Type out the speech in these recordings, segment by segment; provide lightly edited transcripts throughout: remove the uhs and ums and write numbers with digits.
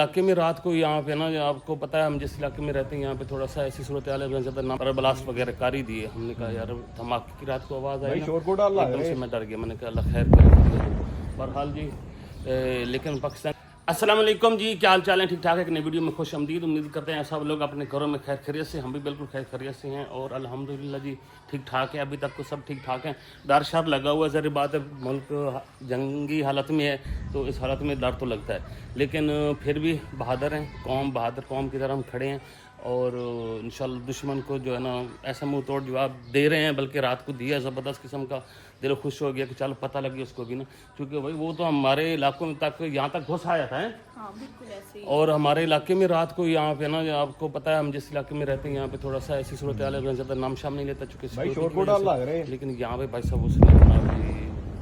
علاقے میں رات کو یہاں پہ نا آپ کو پتہ ہے ہم جس علاقے میں رہتے ہیں یہاں پہ تھوڑا سا ایسی صورتحال ہے زیادہ نہ بلاسٹ وغیرہ کر ہی دیے. ہم نے کہا یار دھماکے کی رات کو آواز آئی نا ایک دم سے میں ڈر گیا. میں نے کہا اللہ خیر کرے. بہرحال جی لیکن پاکستان. السلام علیکم جی, کیا حال چال ہیں؟ ٹھیک ٹھاک ہے. ایک نئی ویڈیو میں خوش آمدید. امید کرتے ہیں سب لوگ اپنے گھروں میں خیر خیریت سے. ہم بھی بالکل خیر خیریت سے ہیں اور الحمدللہ جی ٹھیک ٹھاک ہے. ابھی تک تو سب ٹھیک ٹھاک ہیں. ڈر شر لگا ہوا ہے, ظاہر بات ہے ملک جنگی حالت میں ہے تو اس حالت میں ڈر تو لگتا ہے, لیکن پھر بھی بہادر ہیں. بہادر قوم کی طرح ہم کھڑے ہیں اور انشاءاللہ دشمن کو جو ہے نا ایسا منہ توڑ جواب دے رہے ہیں, بلکہ رات کو دیا زبردست قسم کا. دل خوش ہو گیا کہ چلو پتہ لگی اس کو بھی نا, کیونکہ بھائی وہ تو ہمارے علاقوں میں تک یہاں تک گھس آیا تھا اور ہمارے علاقے میں رات کو یہاں پہ نا آپ کو پتہ ہے ہم جس علاقے میں رہتے ہیں یہاں پہ تھوڑا سا ایسی صورتحال ہے زیادہ نام شام نہیں لیتا چونکہ لیکن یہاں پہ بھائی صاحب اس نے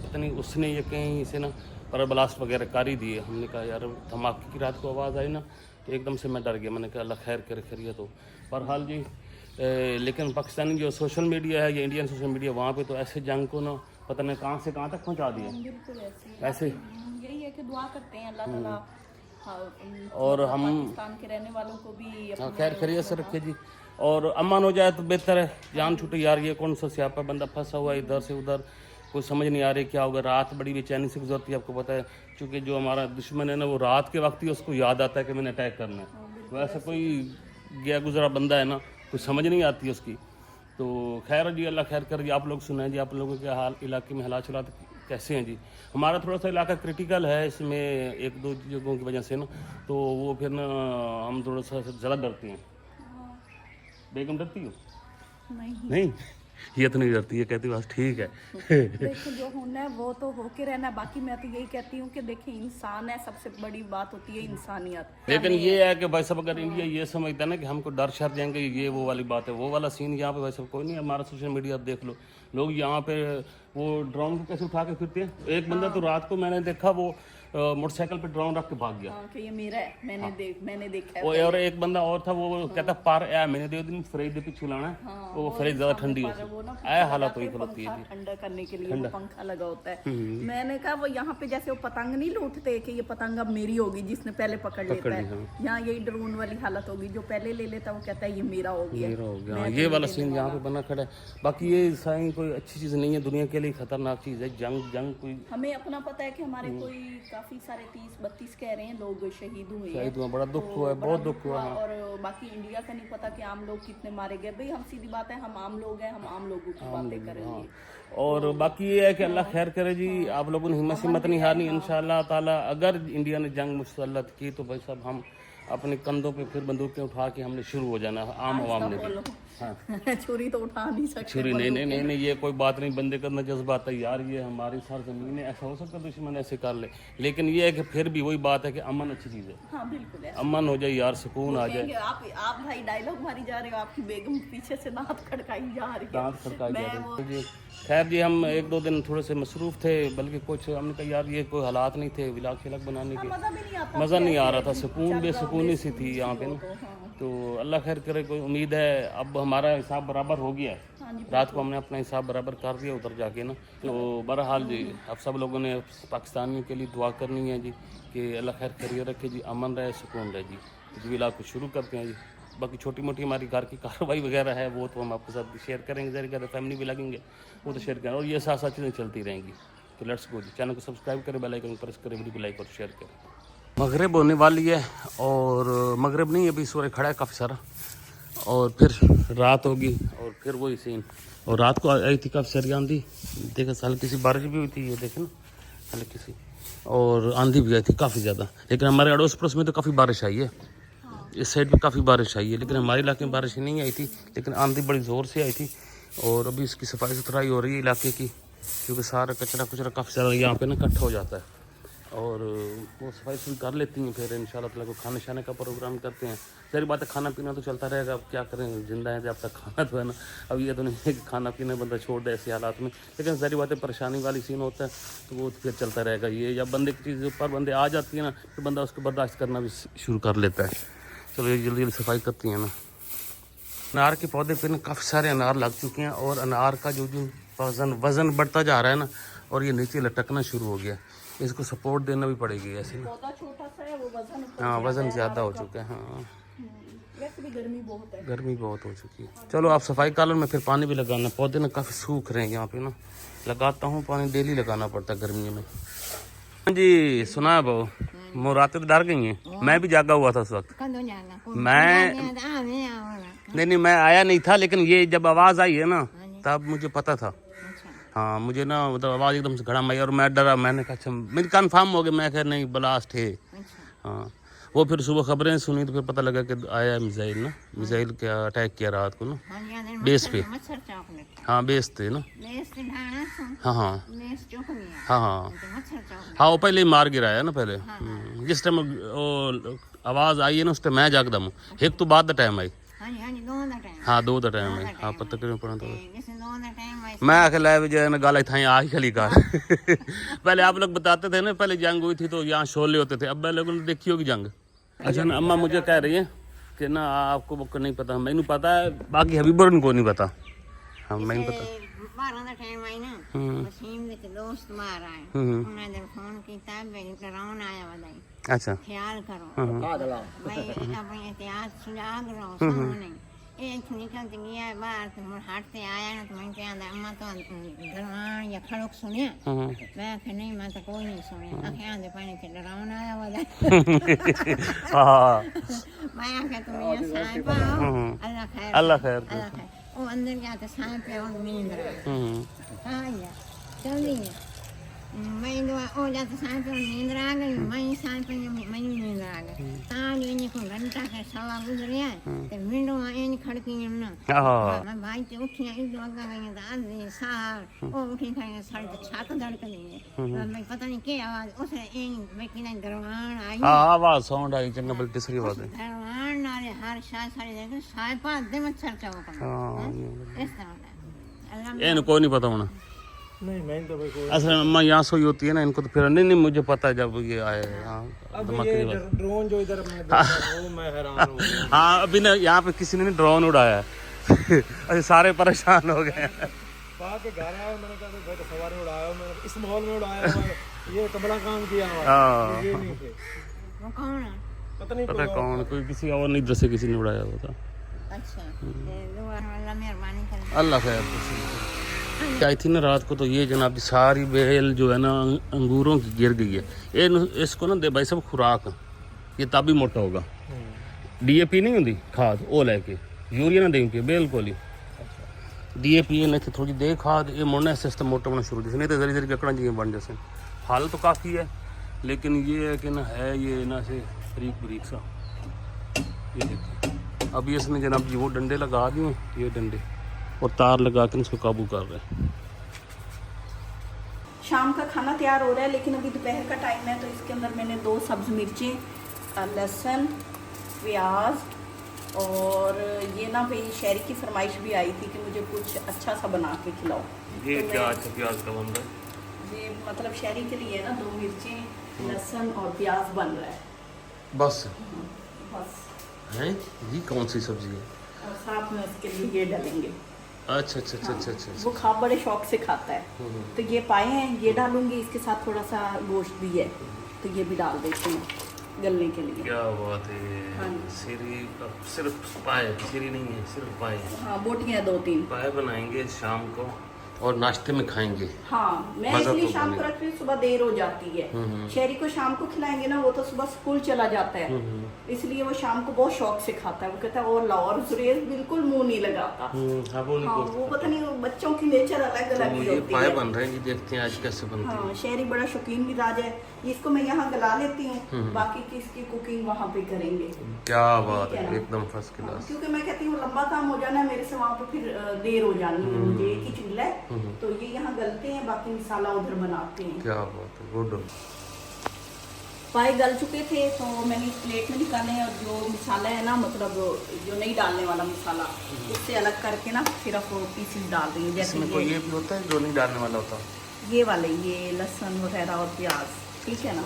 پتہ نہیں اس نے یہ کہیں سے نا پر بلاسٹ وغیرہ کر ہی دیے. ہم نے کہا یار دھماکے کی رات کو آواز آئی نا تو ایک دم سے میں ڈر گیا. میں نے کہا اللہ خیر کرے خیریت ہو. بہرحال جی لیکن پاکستانی جو سوشل میڈیا ہے یا انڈین سوشل میڈیا وہاں پہ تو ایسے جنگ کو نا پتہ نہیں کہاں سے کہاں تک پہنچا دیا. بالکل ایسے یہی ہے کہ دعا کرتے ہیں اللہ تعالیٰ اور ہم پاکستان کے رہنے والوں کو بھی خیر خیریت سے رکھے جی, اور امن ہو جائے تو بہتر ہے. جان چھوٹے یار یہ کون سا سیاپا بندہ پھنسا ہوا ہے ادھر سے ادھر, کوئی سمجھ نہیں آ رہی کیا ہوگا. رات بڑی بے چینی سے گزرتی ہے آپ کو پتہ ہے, چونکہ جو ہمارا دشمن ہے نا وہ رات کے وقت ہی اس کو یاد آتا ہے کہ میں نے اٹیک کرنا ہے. ویسا کوئی گیا گزرا بندہ ہے نا کوئی سمجھ نہیں آتی اس کی. تو خیر جی اللہ خیر کر جی. آپ لوگ سنیں جی آپ لوگوں کے حال علاقے میں حالات چلات کیسے ہیں جی. ہمارا تھوڑا سا علاقہ کرٹیکل ہے, اس میں ایک دو جگہوں کی وجہ سے نا تو وہ پھر نا ہم تھوڑا سا زیادہ ڈرتے ہیں. بیگم ڈرتی ہو؟ نہیں یہ تو نہیں ڈرتی, یہ کہتی بس ٹھیک ہے. دیکھیں جو ہونا ہے وہ تو ہو کے رہنا ہے. باقی میں تو یہی کہتی ہوں کہ دیکھیں انسان ہے, سب سے بڑی بات ہوتی ہے انسانیت. لیکن یہ ہے کہ بھائی صاحب اگر انڈیا یہ سمجھتا ہے نا کہ ہم کو ڈر شر دیں گے یہ وہ والی بات ہے, وہ والا سین یہاں پہ بھائی صاحب کوئی نہیں ہے. ہمارا سوشل میڈیا آپ دیکھ لو, لوگ یہاں پہ وہ ڈرون کو کیسے اٹھا کے پھرتے ہیں. ایک بندہ تو رات کو میں نے دیکھا وہ موٹر سائیکل پہ ڈرون رکھ کے بھاگ گیا کہ یہ میرا ہے, میں نے دیکھا ہے. اور ایک بندہ اور تھا وہ کہتا پار اے میں نے دے دن فریج دے پیچھے لانا ہے, وہ فریج زیادہ ٹھنڈی اے حالت ہوئی کھلوتی ہے ٹھنڈا کرنے کے لیے وہ پنکھا لگا ہوتا ہے. میں نے کہا وہ یہاں پہ جیسے وہ پتنگ نہیں لوٹتے کہ یہ پتنگ اب میری ہوگی جس نے پہلے پکڑ لیتا ہے, یہاں یہی ڈرون والی حالت ہوگی, جو پہلے لے لیتا وہ کہتا ہے یہ میرا ہو گیا. یہ والا سین یہاں پہ بنا کھڑا ہے. باقی یہ سائن کوئی اچھی چیز نہیں ہے, دنیا کے لیے خطرناک چیز ہے. جنگ کوئی ہمیں اپنا پتہ ہے کہ ہمارے کوئی کافی سارے 30-32 کہہ رہے ہیں لوگ شہید ہوئے ہیں. بڑا دکھ ہوا ہے, بہت دکھ ہوا ہے. اور باقی انڈیا کا نہیں پتا کہ عام لوگ کتنے مارے گئے. بھئی ہم سیدھی بات ہے ہم عام لوگ ہیں, ہم عام لوگوں کی باتیں کریں گے. اور باقی یہ ہے کہ اللہ خیر کرے جی. آپ لوگوں نے ہمت نہیں ہارنی انشاءاللہ تعالی. اگر انڈیا نے جنگ مسلط کی تو بھائی صاحب ہم اپنے کندھوں پہ پھر بندوقیں اٹھا کے ہم نے شروع ہو جانا عام عوام نے بھی. چھری تو اٹھا نہیں سکتے. چھری نہیں یہ کوئی بات نہیں. بندے کا جذبات ہے یار, یہ ہماری سرزمین ہے, ایسا ہو سکتا ہے دشمن ایسے کر لے. لیکن یہ ہے کہ پھر بھی وہی بات ہے کہ امن اچھی چیز ہے. ہاں بالکل امن ہو جائے یار, سکون آ جائے. آپ بھائی ڈائلاگ ماری جا رہے ہو, آپ کی بیگم پیچھے سے نعت کھڑکائی جا رہی ہے. خیر جی ہم ایک دو دن تھوڑے سے مصروف تھے, بلکہ کچھ ہم نے کہا یار یہ کوئی حالات نہیں تھے ولاگ شلاگ بنانے کے, مزہ نہیں آ رہا تھا. سکون بے سکونی سی تھی یہاں پہ نا. تو اللہ خیر کرے. کوئی امید ہے اب ہمارا حساب برابر ہو گیا ہے. رات کو ہم نے اپنا حساب برابر کر دیا ادھر جا کے نا. تو بہرحال جی اب سب لوگوں نے پاکستانیوں کے لیے دعا کرنی ہے جی کہ اللہ خیر کریے رکھے جی, امن رہے, سکون رہے جی. تو ولاگ کو شروع کرتے ہیں جی. باقی چھوٹی موٹی ہماری گھر کی کارروائی وغیرہ ہے وہ تو ہم آپ کے ساتھ شیئر کریں گے. ذریعہ فیملی بھی لگیں گے وہ تو شیئر کریں, اور یہ ساتھ ساتھ چیزیں چلتی رہیں گی. تو لیٹس گو جی. چینل کو سبسکرائب کریں, بیل آئیکن پریس کریں, ویڈیو کو لائک اور شیئر کریں. مغرب ہونے والی ہے, اور مغرب نہیں ابھی سورج کھڑا ہے کافی سارا, اور پھر رات ہوگی اور پھر وہی سین. اور رات کو آئی تھی کافی ساری آندھی, دیکھیں ہلکی سی بارش بھی ہوئی تھی, یہ دیکھیں نا ہلکی سی, اور آندھی بھی آئی تھی کافی زیادہ. لیکن ہمارے اڑوس پڑوس میں تو کافی بارش آئی ہے, اس سائڈ پہ کافی بارش آئی ہے. لیکن ہمارے علاقے میں بارش نہیں آئی تھی, لیکن آندھی بڑی زور سے آئی تھی. اور ابھی اس کی صفائی ستھرائی ہو رہی ہے علاقے کی, کیونکہ سارا کچرا کافی سارا یہاں پہ نا اکٹھا ہو جاتا ہے. اور وہ صفائی ستھرائی کر لیتی ہیں, پھر انشاءاللہ تعالیٰ کو کھانے شانے کا پروگرام کرتے ہیں. ظاہر بات ہے کھانا پینا تو چلتا رہے گا, اب کیا کریں, زندہ ہے جب تک کھانا تو ہے نا. اب یہ تو نہیں ہے کہ کھانا پینا بندہ چھوڑ دے ایسی حالات میں, لیکن ظاہر بات ہے پریشانی والی سین ہوتا ہے تو وہ پھر چلتا رہے گا. یہ جب بندے کی چیز پر بندے آ جاتی ہیں نا تو بندہ اس کو برداشت کرنا بھی شروع کر لیتا ہے. چلو یہ جلدی جلدی صفائی کرتی ہیں نا. انار کے پودے پہ نا کافی سارے انار لگ چکے ہیں, اور انار کا جو وزن بڑھتا جا رہا ہے نا, اور یہ نیچے لٹکنا شروع ہو گیا. اس کو سپورٹ دینا بھی پڑے گی ایسے نا. پودا چھوٹا سا ہے وہ وزن ہاں وزن زیادہ ہو چکا ہے. ہاں ویسے بھی گرمی بہت ہے. گرمی بہت ہو چکی ہے. چلو آپ صفائی کالن میں پھر پانی بھی لگانا. پودے نا کافی سوکھ رہے ہیں یہاں پہ نا. لگاتا ہوں پانی ڈیلی لگانا پڑتا ہے گرمیوں میں. جی سنا ہے بہو راتیں ڈر گئی ہیں. میں بھی جاگا ہوا تھا اس وقت. میں نہیں میں آیا نہیں تھا لیکن یہ جب آواز آئی ہے نا تب مجھے پتا تھا. ہاں مجھے نا مطلب آواز ایک دم سے گھڑا مائی اور میں ڈرا. میں نے کہا اچھا میری کنفرم ہو گیا. میں کہا نہیں بلاسٹ ہے. ہاں وہ پھر صبح خبریں سنی تو پھر پتہ لگا کہ آیا میزائل نا. میزائل کیا اٹیک کیا رات کو نا بیس پہ. ہاں بیس تھے نا. ہاں ہاں ہاں ہاں ہاں وہ پہلے ہی مار گرایا نا پہلے. جس ٹائم وہ آواز آئی ہے نا اس ٹائم میں جاگدا ہوں. ایک تو بعد دا ٹائم آئی. ہاں دو دا ٹائم آئی. ہاں پتہ کریں پڑا تو میں آخر لائے جو ہے نا گالا تھا آ ہی خالی کار. پہلے آپ لوگ بتاتے تھے نا پہلے جنگ ہوئی تھی تو یہاں شعلے ہوتے تھے. اب میں لوگوں نے دیکھی ہوگی جنگ. اچھا نا اماں مجھے کہہ رہی ہے کہ نا آپ کو وہ نہیں پتا. میں پتا ہے باقی حبیبر کو نہیں پتا. ہاں میں پتا. اچھا خیال کرو بھائی اپنی احتیاط سجاگ رہو. نکل گیا باہر تو ہٹ سے آیا نا تو میں کیا اما تو ڈران یا کھڑک سنیا. میں آخر نہیں میں تو کوئی نہیں سنیا. آخر دے پانی سے ڈراؤن آیا ہوا میں آخر تم یہ سائیں پاؤ اللہ خیر اللہ خیر. اللہ خیر. وہ اندر گیا تو سائیں پہ اور نیند رہا. ہاں یا چل رہی ہے میں دعا ہو جاتا سائیں پہ نیند آ گئی. میں سائیں پہ میں نیند آ گئی. آج ان کو گھنٹہ کا سوا گزریا تو ونڈو ان کھڑکی نا میں بھائی سے اٹھیا اس وقت گئی تو آج سار وہ اٹھی کھڑی سڑک چھت دھڑک رہی ہے. میں پتہ نہیں کیا آواز اس نے میں کہ دروان آئی. ہاں آواز ساؤنڈ آئی چنگا بل تیسری بات ہے. دروان نارے ہر شاہ سارے دیکھ سائے پا دے مچھر چوک اس طرح ان کو نہیں پتا ہونا. نہیں میں تو کوئی اصل میں اماں یہاں سوئی ہوتی ہے نا ان کو تو پھر نہیں مجھے پتا جب یہ آئے. ہاں اب یہ ڈرون جو ادھر میں دیکھا وہ میں حیران ہوں. ہاں ابھی نا یہاں پہ کسی نے ڈرون اڑایا. اچھا سارے پریشان ہو گئے. پا کے گھر آیا میں نے کہا بھائی تو سواری اڑایا میں اس ماحول میں اڑایا ہوا یہ کمرہ کام کیا ہوا یہ نہیں تھے. وہ کون ہے پتہ نہیں پتا کون کوئی کسی اور نہیں ادھر سے کسی نے اڑایا ہوا تھا. اچھا اللہ مہربانی کرے. اللہ خیر. آئی تھی نا رات کو تو یہ جناب کی ساری بیل جو ہے نا انگوروں کی گر گئی ہے. اس کو نا دے بھائی سب خوراک یہ تب ہی موٹا ہوگا. ڈی اے پی نہیں ہوتی کھاد وہ لے کے یوریا نہ دیں کے بالکل ہی ڈی اے پی نہیں تھوڑی دے کھاد یہ مڑنا سسٹم موٹا ہونا شروع جیسے نہیں تو ذری ذری ککڑا جی بن جیسے. حال تو کافی ہے لیکن یہ ہے کہ نا ہے یہ نا سے بریک بریک سا. یہ دیکھیں ابھی اس نے جناب جی وہ ڈنڈے لگا دیے یہ ڈنڈے اور تار لگا کے اس کو قابو کر رہے ہیں. شام کا کھانا تیار ہو رہا ہے لیکن ابھی دوپہر کا ٹائم ہے تو اس کے اندر میں نے 2 سبز مرچیں لہسن پیاز اور یہ نا بھائی شہری کی فرمائش بھی آئی تھی کہ مجھے کچھ اچھا سا بنا کے کھلاؤ. یہ کیا اچھا پیاز کا بن رہا ہے. یہ مطلب شہری کے لیے نا 2 مرچیں لہسن اور پیاز بن رہا ہے بس بس. ہیں یہ کون سی سبزی ہے. اور ساتھ میں اس کے لیے یہ ڈالیں گے. اچھا اچھا اچھا اچھا اچھا وہ کھا بڑے شوق سے کھاتا ہے تو یہ پائے ہیں یہ ڈالوں گی. اس کے ساتھ تھوڑا سا گوشت بھی ہے تو یہ بھی ڈال دیتے ہیں گلنے کے لیے. کیا بات ہے. سیری صرف پائے سیری نہیں ہے صرف پائے. ہاں بوٹیاں 2-3 پائے بنائیں گے شام کو اور ناشتے میں کھائیں گے. ہاں میں اس لیے شام کو رکھ رہی ہوں. صبح دیر ہو جاتی ہے. شہری کو شام کو کھلائیں گے نا وہ تو صبح اسکول چلا جاتا ہے اس لیے وہ شام کو بہت شوق سے کھاتا ہے. وہ کہتا ہے اور لاؤ اور زریز بالکل منہ نہیں لگاتا. ہاں وہ پتہ نہیں بچوں کی نیچر الگ الگ ہوتی ہے. پائے بن رہے ہیں جی دیکھتے ہیں آج کیسے بنتے ہیں. ہاں شہری بڑا شوقین مزاج ہے. اس کو میں یہاں گلا لیتی ہوں باقی کی اس کی کوکنگ وہاں پہ کریں گے. کیا بات ہے ایک دم فرسٹ کلاس. کیونکہ میں کہتی ہوں لمبا کام ہو جانا ہے میرے سے وہاں پہ پھر دیر ہو جانی ہے. مجھے ایک ہی چولہا ہے تو یہ یہاں گلتے ہیں باقی مسالہ ادھر بناتے ہیں. کیا بات ہے گڈ. پائے گل چکے تھے تو میں نے اس پلیٹ میں نکالے ہیں اور جو مسالہ ہے نا مطلب جو نہیں ڈالنے والا مسالہ اس سے الگ کر کے نا صرف پیسز ڈال رہی ہوں. جیسے کوئی یہ بھی ہوتا ہے جو نہیں ڈالنے والا ہوتا یہ والے یہ لہسن وغیرہ اور پیاز ٹھیک ہے نا.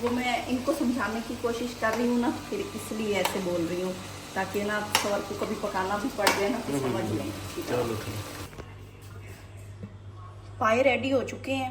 وہ میں ان کو سمجھانے کی کوشش کر رہی ہوں نا پھر اس لیے ایسے بول رہی ہوں تاکہ نا سوال کو کبھی پکانا بھی پڑ جائے نا تو سمجھ لیں. چلو ٹھیک. پائے ریڈی ہو چکے ہیں